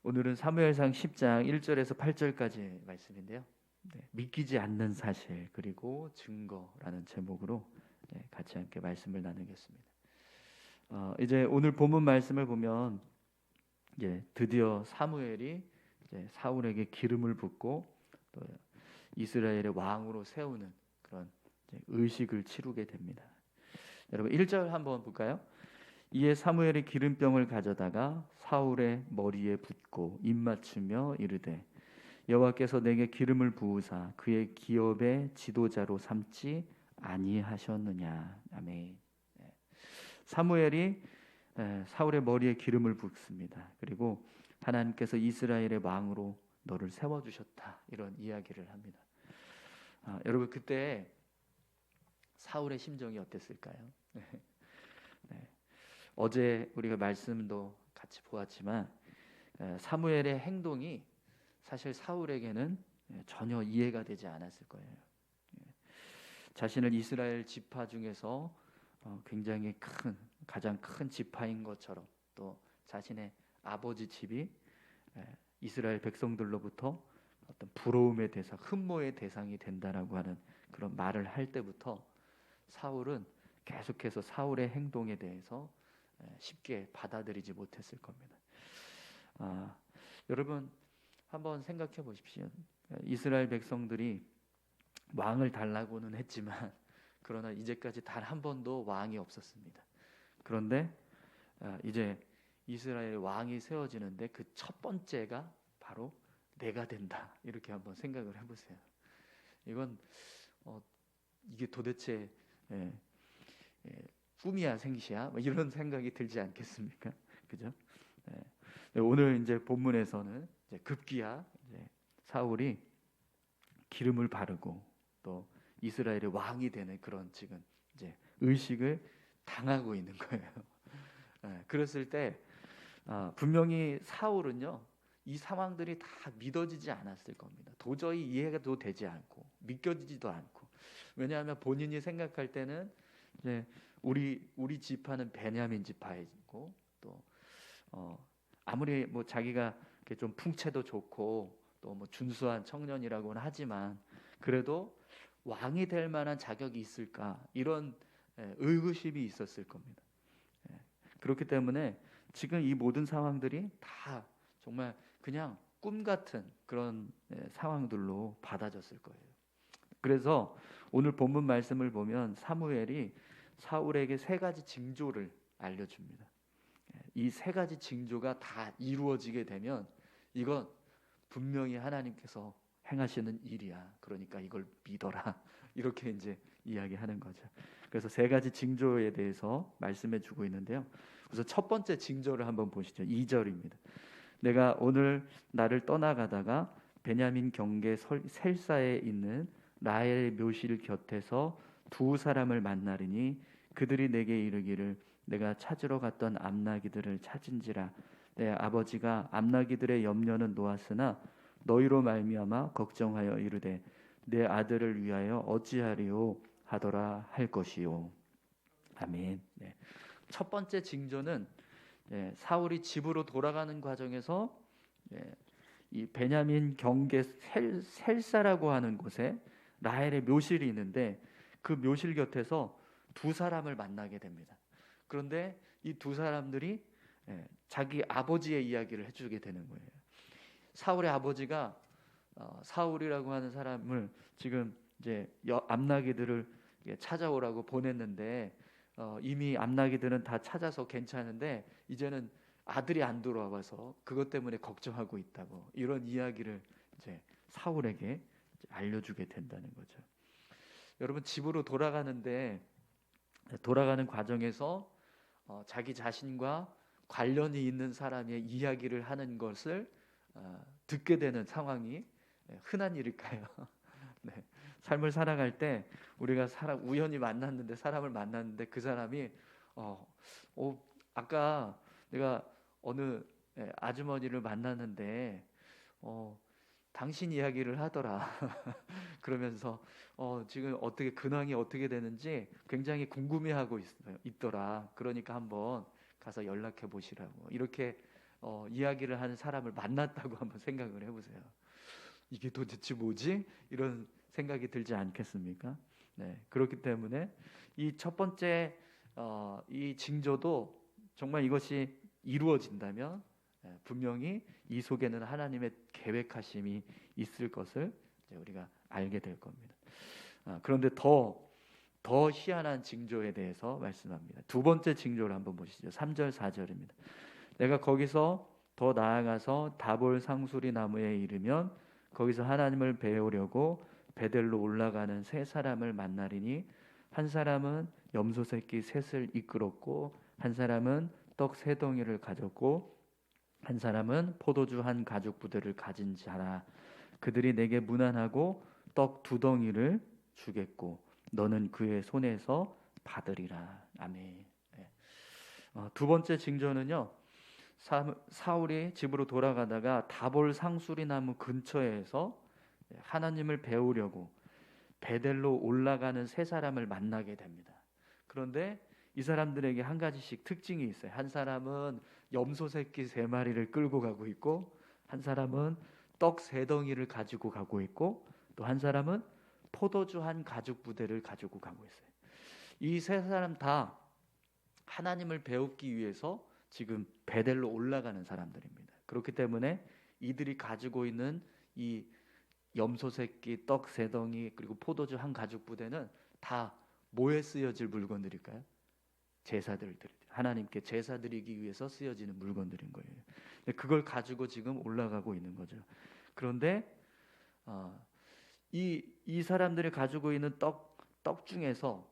오늘은 사무엘상 10장 1절에서 8절까지 말씀인데요. 믿기지 않는 사실 그리고 증거라는 제목으로 같이 함께 말씀을 나누겠습니다. 이제 오늘 본문 말씀을 보면 드디어 사무엘이 사울에게 기름을 붓고 또 이스라엘의 왕으로 세우는 그런 의식을 치르게 됩니다. 여러분 1절 한번 볼까요? 이에 사무엘이 기름병을 가져다가 사울의 머리에 붓고 입맞추며 이르되 여호와께서 내게 기름을 부으사 그의 기업의 지도자로 삼지 아니하셨느냐. 아멘. 사무엘이 사울의 머리에 기름을 붓습니다. 그리고 하나님께서 이스라엘의 왕으로 너를 세워주셨다, 이런 이야기를 합니다. 여러분 그때 사울의 심정이 어땠을까요? 네. 어제 우리가 말씀도 같이 보았지만 사무엘의 행동이 사실 사울에게는 전혀 이해가 되지 않았을 거예요. 자신을 이스라엘 지파 중에서 굉장히 가장 큰 지파인 것처럼, 또 자신의 아버지 집이 이스라엘 백성들로부터 어떤 부러움의 대상, 흠모의 대상이 된다라고 하는 그런 말을 할 때부터 사울은 계속해서 사울의 행동에 대해서 쉽게 받아들이지 못했을 겁니다. 여러분 한번 생각해 보십시오. 이스라엘 백성들이 왕을 달라고는 했지만 그러나 이제까지 단 한 번도 왕이 없었습니다. 그런데 이제 이스라엘 왕이 세워지는데 그 첫 번째가 바로 내가 된다, 이렇게 한번 생각을 해보세요. 이건 이게 도대체 꿈이야 생시야? 뭐 이런 생각이 들지 않겠습니까? 그죠? 오늘 이제 본문에서는 이제 급기야 사울이 기름을 바르고 또 이스라엘의 왕이 되는 그런 지금 이제 의식을 당하고 있는 거예요. 그랬을 때 분명히 사울은요, 이 상황들이 다 믿어지지 않았을 겁니다. 도저히 이해가 되지 않고 믿겨지지도 않고. 왜냐하면 본인이 생각할 때는 이제 우리 지파는 베냐민 지파이고, 또 아무리 뭐 자기가 좀 풍채도 좋고 또 뭐 준수한 청년이라고는 하지만 그래도 왕이 될 만한 자격이 있을까, 이런 의구심이 있었을 겁니다. 그렇기 때문에 지금 이 모든 상황들이 다 정말 그냥 꿈 같은 그런 상황들로 받아졌을 거예요. 그래서 오늘 본문 말씀을 보면 사무엘이 사울에게 세 가지 징조를 알려줍니다. 이 세 가지 징조가 다 이루어지게 되면 이건 분명히 하나님께서 행하시는 일이야. 그러니까 이걸 믿어라. 이렇게 이제 이야기하는 거죠. 그래서 세 가지 징조에 대해서 말씀해 주고 있는데요. 그래서 첫 번째 징조를 한번 보시죠. 2절입니다. 내가 오늘 나를 떠나가다가 베냐민 경계 셀사에 있는 라헬의 묘실 곁에서 두 사람을 만나리니 그들이 내게 이르기를 내가 찾으러 갔던 암나기들을 찾은지라. 내 아버지가 암나기들의 염려는 놓았으나 너희로 말미암아 걱정하여 이르되 내 아들을 위하여 어찌하리요 하더라 할 것이요. 아멘. 첫 번째 징조는 사울이 집으로 돌아가는 과정에서 이 베냐민 경계 셀사라고 하는 곳에 라헬의 묘실이 있는데 그 묘실 곁에서 두 사람을 만나게 됩니다. 그런데 이 두 사람들이 자기 아버지의 이야기를 해주게 되는 거예요. 사울의 아버지가 사울이라고 하는 사람을 지금 이제 암나기들을 찾아오라고 보냈는데 이미 암나기들은 다 찾아서 괜찮은데 이제는 아들이 안 돌아와서 그것 때문에 걱정하고 있다고, 이런 이야기를 이제 사울에게 알려주게 된다는 거죠. 여러분 집으로 돌아가는 과정에서 자기 자신과 관련이 있는 사람의 이야기를 하는 것을 듣게 되는 상황이 흔한 일일까요? 네. 삶을 살아갈 때 우리가 우연히 만났는데, 사람을 만났는데 그 사람이 아까 내가 어느 아주머니를 만났는데 당신 이야기를 하더라. 그러면서 지금 어떻게 근황이 어떻게 되는지 굉장히 궁금해하고 있더라. 그러니까 한번 가서 연락해 보시라고, 이렇게 이야기를 하는 사람을 만났다고 한번 생각을 해보세요. 이게 도대체 뭐지? 이런 생각이 들지 않겠습니까? 네, 그렇기 때문에 이 첫 번째 이 징조도 정말 이것이 이루어진다면 분명히 이 속에는 하나님의 계획하심이 있을 것을 이제 우리가 알게 될 겁니다. 그런데 더 희한한 징조에 대해서 말씀합니다. 두 번째 징조를 한번 보시죠. 3절 4절입니다. 내가 거기서 더 나아가서 다볼 상수리 나무에 이르면 거기서 하나님을 배우려고 베델로 올라가는 세 사람을 만나리니 한 사람은 염소 새끼 셋을 이끌었고 한 사람은 떡 세 덩이를 가졌고 한 사람은 포도주 한 가죽 부대를 가진 자라. 그들이 내게 문안하고 떡 두 덩이를 주겠고 너는 그의 손에서 받으리라. 아멘. 네. 두 번째 징조는요. 사울이 집으로 돌아가다가 다볼 상수리 나무 근처에서 하나님을 배우려고 베델로 올라가는 세 사람을 만나게 됩니다. 그런데 이 사람들에게 한 가지씩 특징이 있어요. 한 사람은 염소 새끼 세 마리를 끌고 가고 있고 한 사람은 떡 세 덩이를 가지고 가고 있고 또 한 사람은 포도주 한 가죽 부대를 가지고 가고 있어요. 이 세 사람 다 하나님을 배우기 위해서 지금 베델로 올라가는 사람들입니다. 그렇기 때문에 이들이 가지고 있는 이 염소 새끼, 떡 세 덩이 그리고 포도주 한 가죽 부대는 다 뭐에 쓰여질 물건들일까요? 제사들 하나님께 제사 드리기 위해서 쓰여지는 물건들인 거예요. 그걸 가지고 지금 올라가고 있는 거죠. 그런데 이 사람들이 가지고 있는 떡 중에서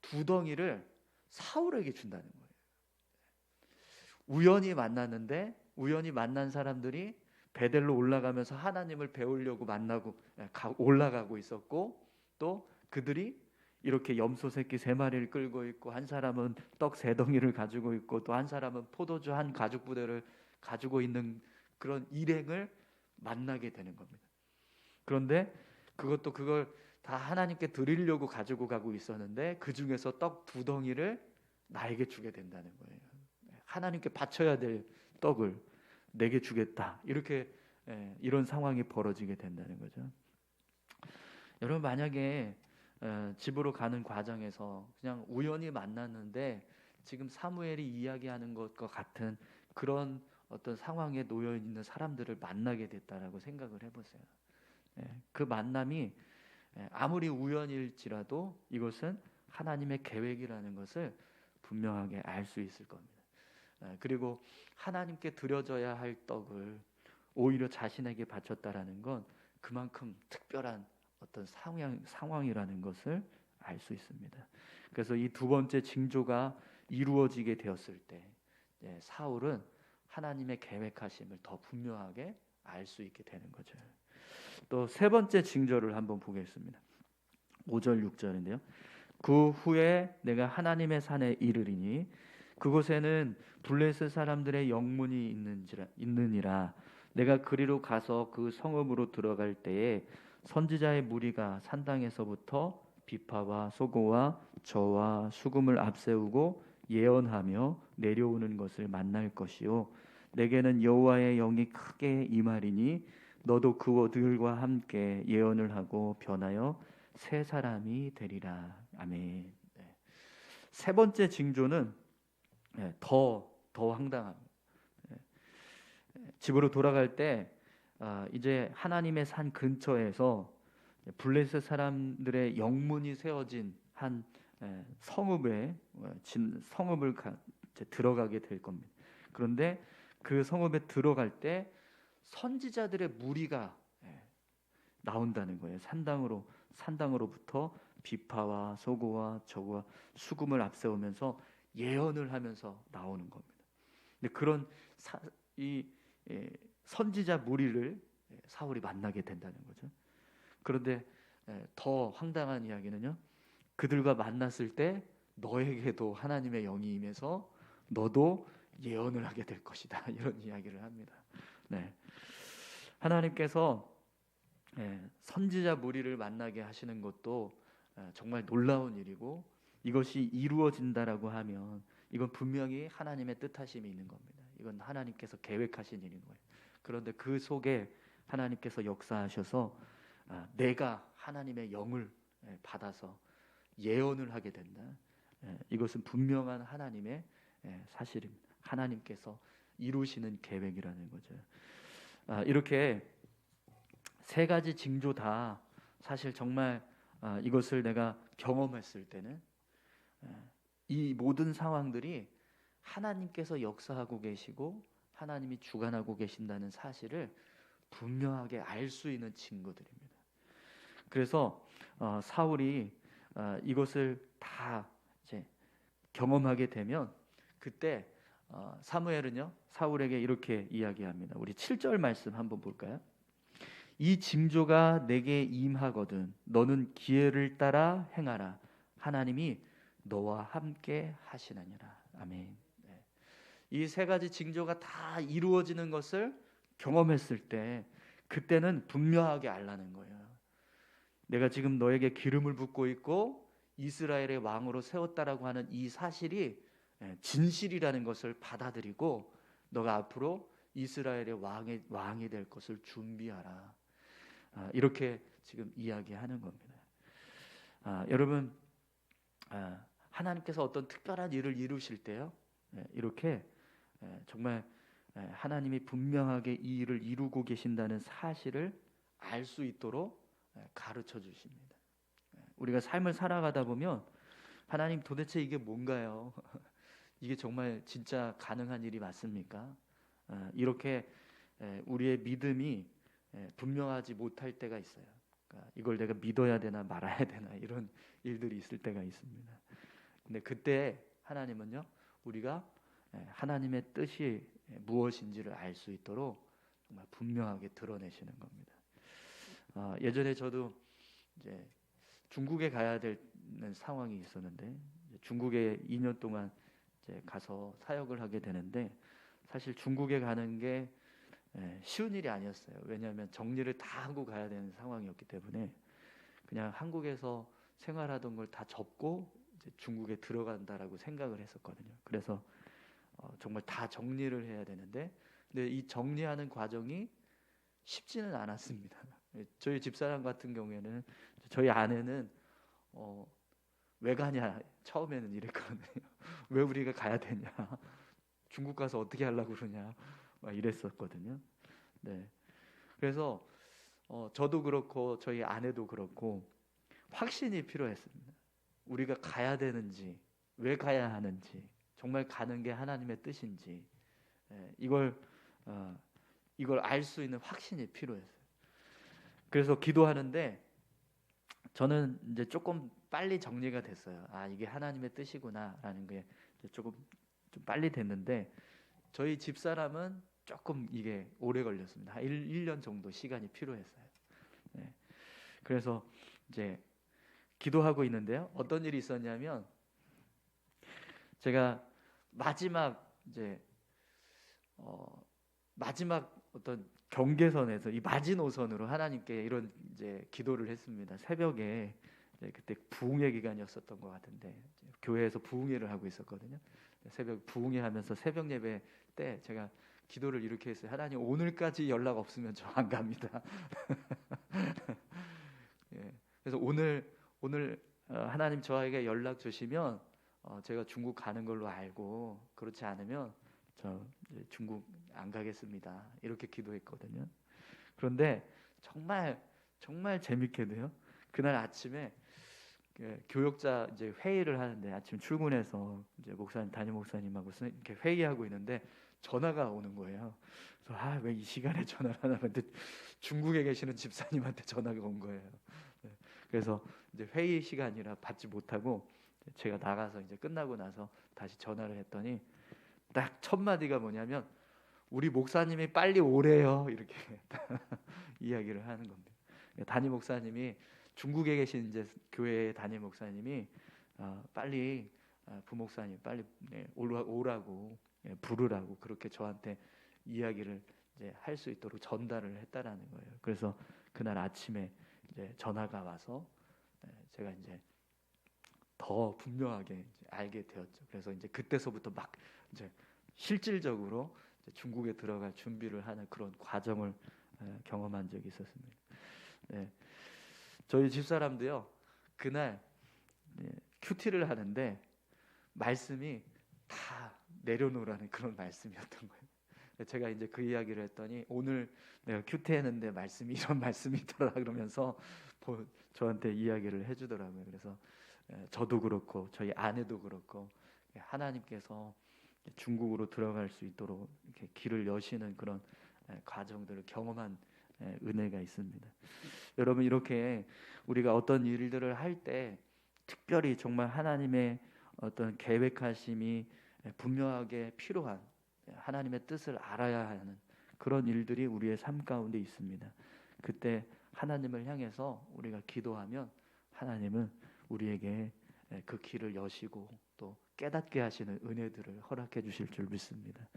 두 덩이를 사울에게 준다는 거예요. 우연히 만났는데 우연히 만난 사람들이 베델로 올라가면서 하나님을 배우려고 만나고 올라가고 있었고 또 그들이 이렇게 염소 새끼 세 마리를 끌고 있고 한 사람은 떡 세 덩이를 가지고 있고 또 한 사람은 포도주 한 가죽 부대를 가지고 있는 그런 일행을 만나게 되는 겁니다. 그런데 그걸 다 하나님께 드리려고 가지고 가고 있었는데 그 중에서 떡 두 덩이를 나에게 주게 된다는 거예요. 하나님께 바쳐야 될 떡을 내게 주겠다. 이렇게 이런 상황이 벌어지게 된다는 거죠. 여러분 만약에 집으로 가는 과정에서 그냥 우연히 만났는데 지금 사무엘이 이야기하는 것과 같은 그런 어떤 상황에 놓여 있는 사람들을 만나게 됐다라고 생각을 해보세요. 그 만남이 아무리 우연일지라도 이것은 하나님의 계획이라는 것을 분명하게 알 수 있을 겁니다. 그리고 하나님께 드려져야 할 떡을 오히려 자신에게 바쳤다라는 건 그만큼 특별한 어떤 상황이라는 것을 알 수 있습니다. 그래서 이 두 번째 징조가 이루어지게 되었을 때 사울은 하나님의 계획하심을 더 분명하게 알 수 있게 되는 거죠. 또 세 번째 징조를 한번 보겠습니다. 5절 6절인데요. 그 후에 내가 하나님의 산에 이르리니 그곳에는 블레셋 사람들의 영문이 있느니라. 내가 그리로 가서 그 성읍으로 들어갈 때에 선지자의 무리가 산당에서부터 비파와 소고와 저와 수금을 앞세우고 예언하며 내려오는 것을 만날 것이요 내게는 여호와의 영이 크게 임하리니 너도 그들과 함께 예언을 하고 변하여 새 사람이 되리라. 아멘. 세 번째 징조는 더 황당합니다. 집으로 돌아갈 때 이제 하나님의 산 근처에서 블레셋 사람들의 영문이 세워진 한 성읍을 들어가게 될 겁니다. 그런데 그 성읍에 들어갈 때 선지자들의 무리가 나온다는 거예요. 산당으로부터 비파와 소고와 저고와 수금을 앞세우면서 예언을 하면서 나오는 겁니다. 근데 그런 선지자 무리를 사울이 만나게 된다는 거죠. 그런데 더 황당한 이야기는요. 그들과 만났을 때 너에게도 하나님의 영이 임해서 너도 예언을 하게 될 것이다. 이런 이야기를 합니다. 하나님께서 선지자 무리를 만나게 하시는 것도 정말 놀라운 일이고 이것이 이루어진다라고 하면 이건 분명히 하나님의 뜻하심이 있는 겁니다. 이건 하나님께서 계획하신 일인 거예요. 그런데 그 속에 하나님께서 역사하셔서 내가 하나님의 영을 받아서 예언을 하게 된다. 이것은 분명한 하나님의 사실입니다. 하나님께서 이루시는 계획이라는 거죠. 이렇게 세 가지 징조 다 사실 정말 이것을 내가 경험했을 때는 이 모든 상황들이 하나님께서 역사하고 계시고 하나님이 주관하고 계신다는 사실을 분명하게 알 수 있는 증거들입니다. 그래서 사울이 이것을 다 이제 경험하게 되면 그때 사무엘은요 사울에게 이렇게 이야기합니다. 우리 7절 말씀 한번 볼까요? 이 징조가 내게 임하거든 너는 기회를 따라 행하라. 하나님이 너와 함께 하시느니라. 아멘. 이 세 가지 징조가 다 이루어지는 것을 경험했을 때 그때는 분명하게 알라는 거예요. 내가 지금 너에게 기름을 붓고 있고 이스라엘의 왕으로 세웠다라고 하는 이 사실이 진실이라는 것을 받아들이고 너가 앞으로 이스라엘의 왕이 될 것을 준비하라. 이렇게 지금 이야기하는 겁니다. 여러분 하나님께서 어떤 특별한 일을 이루실 때요 이렇게 정말 하나님이 분명하게 이 일을 이루고 계신다는 사실을 알 수 있도록 가르쳐 주십니다. 우리가 삶을 살아가다 보면 하나님 도대체 이게 뭔가요? 이게 정말 진짜 가능한 일이 맞습니까? 이렇게 우리의 믿음이 분명하지 못할 때가 있어요. 그러니까 이걸 내가 믿어야 되나 말아야 되나 이런 일들이 있을 때가 있습니다. 근데 그때 하나님은요 우리가 하나님의 뜻이 무엇인지를 알 수 있도록 정말 분명하게 드러내시는 겁니다. 예전에 저도 이제 중국에 가야 되는 상황이 있었는데 중국에 2년 동안 이제 가서 사역을 하게 되는데 사실 중국에 가는 게 쉬운 일이 아니었어요. 왜냐하면 정리를 다 하고 가야 되는 상황이었기 때문에 그냥 한국에서 생활하던 걸 다 접고 이제 중국에 들어간다라고 생각을 했었거든요. 그래서 정말 다 정리를 해야 되는데 근데 이 정리하는 과정이 쉽지는 않았습니다. 저희 집사람 같은 경우에는 저희 아내는 왜 가냐 처음에는 이랬거든요. 왜 우리가 가야 되냐? 중국 가서 어떻게 하려고 그러냐? 막 이랬었거든요. 네. 그래서 저도 그렇고 저희 아내도 그렇고 확신이 필요했습니다. 우리가 가야 되는지, 왜 가야 하는지, 정말 가는 게 하나님의 뜻인지 이걸 알 수 있는 확신이 필요했어요. 그래서 기도하는데 저는 이제 조금 빨리 정리가 됐어요. 이게 하나님의 뜻이구나라는 게 조금 좀 빨리 됐는데 저희 집사람은 조금 이게 오래 걸렸습니다. 한 1년 정도 시간이 필요했어요. 네. 그래서 이제 기도하고 있는데요. 어떤 일이 있었냐면 제가 마지막 어떤 경계선에서 이 마지노선으로 하나님께 이런 이제 기도를 했습니다. 새벽에 그때 부흥회 기간이었었던 것 같은데 교회에서 부흥회를 하고 있었거든요. 새벽 부흥회 하면서 새벽 예배 때 제가 기도를 이렇게 했어요. 하나님 오늘까지 연락 없으면 저 안 갑니다. 예. 그래서 오늘 하나님 저에게 연락 주시면 제가 중국 가는 걸로 알고 그렇지 않으면 저 중국 안 가겠습니다. 이렇게 기도했거든요. 그런데 정말 재밌게도요. 그날 아침에 교역자 이제 회의를 하는데 아침 출근해서 이제 담임 목사님하고 이렇게 회의하고 있는데 전화가 오는 거예요. 그래서 왜 이 시간에 전화를 하나 했는데 중국에 계시는 집사님한테 전화가 온 거예요. 네. 그래서 이제 회의 시간이라 받지 못하고 제가 나가서 이제 끝나고 나서 다시 전화를 했더니 딱 첫 마디가 뭐냐면 우리 목사님이 빨리 오래요 이렇게 이야기를 하는 겁니다. 담임 목사님이 중국에 계신 이제 교회의 담임 목사님이 빨리 부목사님 빨리 오라고 부르라고 그렇게 저한테 이야기를 이제 할 수 있도록 전달을 했다라는 거예요. 그래서 그날 아침에 이제 전화가 와서 제가 이제 더 분명하게 이제 알게 되었죠. 그래서 이제 그때서부터 막 이제 실질적으로 중국에 들어갈 준비를 하는 그런 과정을 경험한 적이 있었습니다. 네. 저희 집사람도요. 그날 큐티를 하는데 말씀이 다 내려놓으라는 그런 말씀이었던 거예요. 제가 이제 그 이야기를 했더니 오늘 내가 큐티했는데 말씀이 이런 말씀이 있더라 그러면서 저한테 이야기를 해주더라고요. 그래서 저도 그렇고 저희 아내도 그렇고 하나님께서 중국으로 들어갈 수 있도록 이렇게 길을 여시는 그런 과정들을 경험한 은혜가 있습니다. 여러분 이렇게 우리가 어떤 일들을 할 때 특별히 정말 하나님의 어떤 계획하심이 분명하게 필요한 하나님의 뜻을 알아야 하는 그런 일들이 우리의 삶 가운데 있습니다. 그때 하나님을 향해서 우리가 기도하면 하나님은 우리에게 그 길을 여시고 또 깨닫게 하시는 은혜들을 허락해 주실 줄 믿습니다.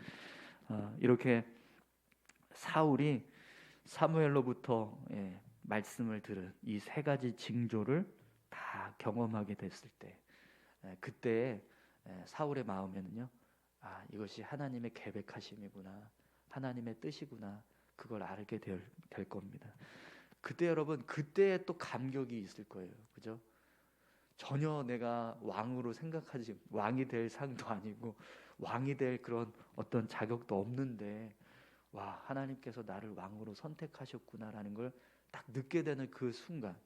이렇게 사울이 사무엘로부터 말씀을 들은 이 세 가지 징조를 다 경험하게 됐을 때 그때 사울의 마음에는요, 이것이 하나님의 계획하심이구나, 하나님의 뜻이구나, 그걸 알게 될 겁니다. 그때 여러분, 그때에 또 감격이 있을 거예요, 그죠? 전혀 내가 왕으로 생각하지, 왕이 될 상도 아니고 왕이 될 그런 어떤 자격도 없는데, 와, 하나님께서 나를 왕으로 선택하셨구나라는 걸 딱 느끼게 되는 그 순간,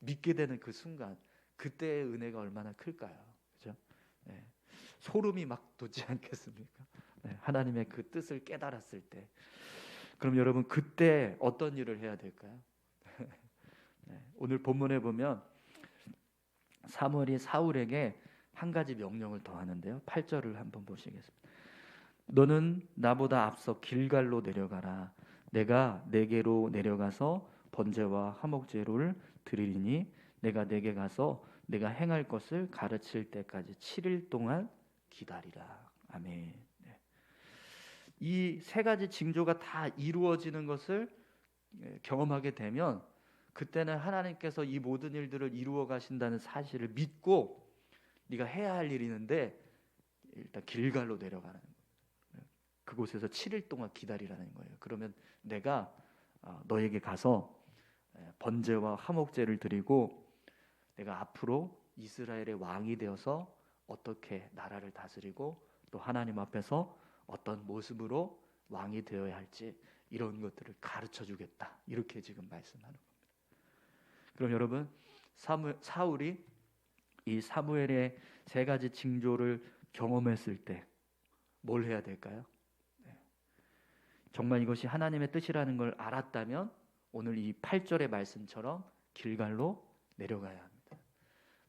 믿게 되는 그 순간, 그때의 은혜가 얼마나 클까요, 그죠? 네. 소름이 막 돋지 않겠습니까? 네. 하나님의 그 뜻을 깨달았을 때, 그럼 여러분 그때 어떤 일을 해야 될까요? 네. 오늘 본문에 보면 사무엘이 사울에게 한 가지 명령을 더하는데요. 8절을 한번 보시겠습니다. 너는 나보다 앞서 길갈로 내려가라. 내가 내게로 내려가서 번제와 화목제를 드리리니 내가 내게 가서 내가 행할 것을 가르칠 때까지 7일 동안 기다리라. 아멘. 네. 이 세 가지 징조가 다 이루어지는 것을 경험하게 되면 그때는 하나님께서 이 모든 일들을 이루어 가신다는 사실을 믿고 네가 해야 할 일이 있는데 일단 길갈로 내려가는 거예요. 그곳에서 7일 동안 기다리라는 거예요. 그러면 내가 너에게 가서 번제와 화목제를 드리고 내가 앞으로 이스라엘의 왕이 되어서 어떻게 나라를 다스리고 또 하나님 앞에서 어떤 모습으로 왕이 되어야 할지 이런 것들을 가르쳐 주겠다. 이렇게 지금 말씀하는 겁니다. 그럼 여러분, 사울이 이 사무엘의 세 가지 징조를 경험했을 때 뭘 해야 될까요? 정말 이것이 하나님의 뜻이라는 걸 알았다면 오늘 이 8절의 말씀처럼 길갈로 내려가야 합니다.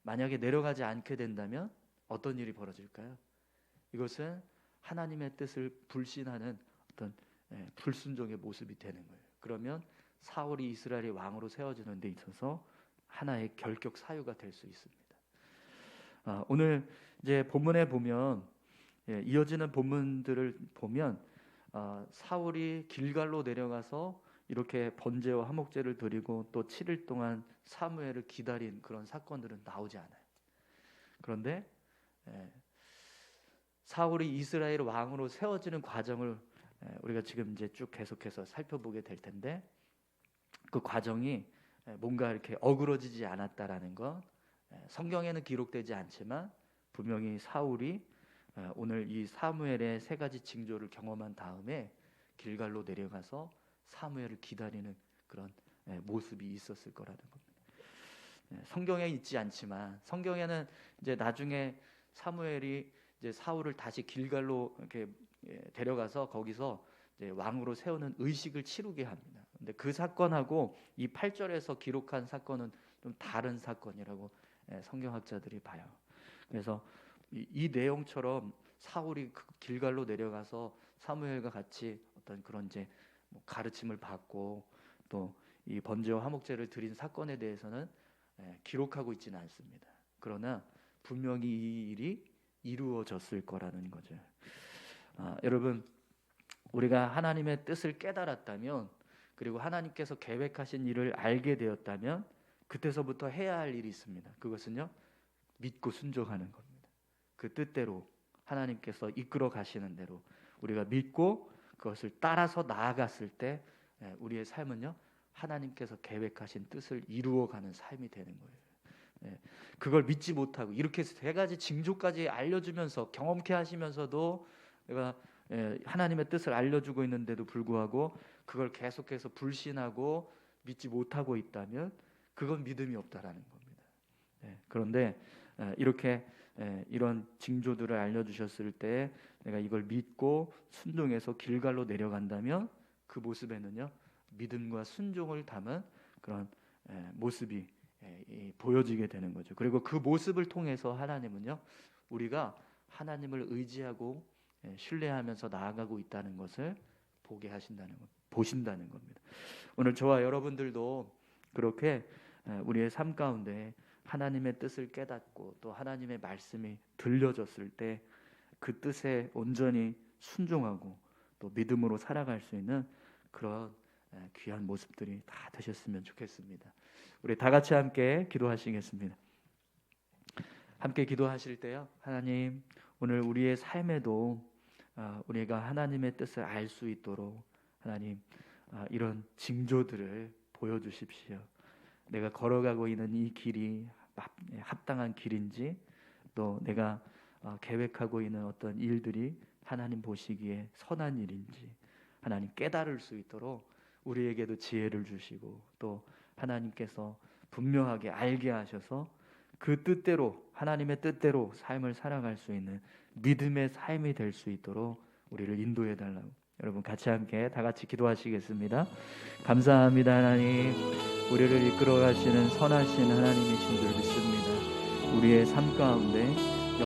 만약에 내려가지 않게 된다면 어떤 일이 벌어질까요? 이것은 하나님의 뜻을 불신하는 어떤 불순종의 모습이 되는 거예요. 그러면 사울이 이스라엘의 왕으로 세워지는 데 있어서 하나의 결격 사유가 될 수 있습니다. 오늘 이제 본문에 보면 이어지는 본문들을 보면 사울이 길갈로 내려가서 이렇게 번제와 화목제를 드리고 또 7일 동안 사무엘을 기다린 그런 사건들은 나오지 않아요. 그런데 사울이 이스라엘 왕으로 세워지는 과정을 우리가 지금 이제 쭉 계속해서 살펴보게 될 텐데 그 과정이 뭔가 이렇게 어그러지지 않았다라는 것, 성경에는 기록되지 않지만 분명히 사울이 오늘 이 사무엘의 세 가지 징조를 경험한 다음에 길갈로 내려가서 사무엘을 기다리는 그런 모습이 있었을 거라는 겁니다. 성경에 있지 않지만 성경에는 이제 나중에 사무엘이 이제 사울을 다시 길갈로 이렇게 데려가서 거기서 이제 왕으로 세우는 의식을 치르게 합니다. 근데 그 사건하고 이 8절에서 기록한 사건은 좀 다른 사건이라고 성경학자들이 봐요. 그래서 이 내용처럼 사울이 길갈로 내려가서 사무엘과 같이 어떤 그런 이제 가르침을 받고 또 이 번제와 화목제를 드린 사건에 대해서는 기록하고 있지는 않습니다. 그러나 분명히 이 일이 이루어졌을 거라는 거죠. 여러분, 우리가 하나님의 뜻을 깨달았다면 그리고 하나님께서 계획하신 일을 알게 되었다면 그때서부터 해야 할 일이 있습니다. 그것은요, 믿고 순종하는 겁니다. 그 뜻대로 하나님께서 이끌어 가시는 대로 우리가 믿고 그것을 따라서 나아갔을 때 우리의 삶은요 하나님께서 계획하신 뜻을 이루어가는 삶이 되는 거예요. 그걸 믿지 못하고 이렇게 세 가지 징조까지 알려주면서 경험케 하시면서도 내가 하나님의 뜻을 알려주고 있는데도 불구하고 그걸 계속해서 불신하고 믿지 못하고 있다면 그건 믿음이 없다라는 겁니다. 그런데 이렇게 이런 징조들을 알려주셨을 때 내가 이걸 믿고 순종해서 길갈로 내려간다면 그 모습에는요 믿음과 순종을 담은 그런 모습이 보여지게 되는 거죠. 그리고 그 모습을 통해서 하나님은요 우리가 하나님을 의지하고 신뢰하면서 나아가고 있다는 것을 보게 하신다는 것, 보신다는 겁니다. 오늘 저와 여러분들도 그렇게 우리의 삶 가운데 하나님의 뜻을 깨닫고 또 하나님의 말씀이 들려졌을 때 그 뜻에 온전히 순종하고 또 믿음으로 살아갈 수 있는 그런 귀한 모습들이 다 되셨으면 좋겠습니다. 우리 다 같이 함께 기도하시겠습니다. 함께 기도하실 때요 하나님 오늘 우리의 삶에도 우리가 하나님의 뜻을 알 수 있도록 하나님 이런 징조들을 보여주십시오. 내가 걸어가고 있는 이 길이 합당한 길인지 또 내가 계획하고 있는 어떤 일들이 하나님 보시기에 선한 일인지 하나님 깨달을 수 있도록 우리에게도 지혜를 주시고 또 하나님께서 분명하게 알게 하셔서 그 뜻대로 하나님의 뜻대로 삶을 살아갈 수 있는 믿음의 삶이 될 수 있도록 우리를 인도해 달라고 여러분 같이 함께 다 같이 기도하시겠습니다. 감사합니다. 하나님 우리를 이끌어 가시는 선하신 하나님이신 줄 믿습니다. 우리의 삶 가운데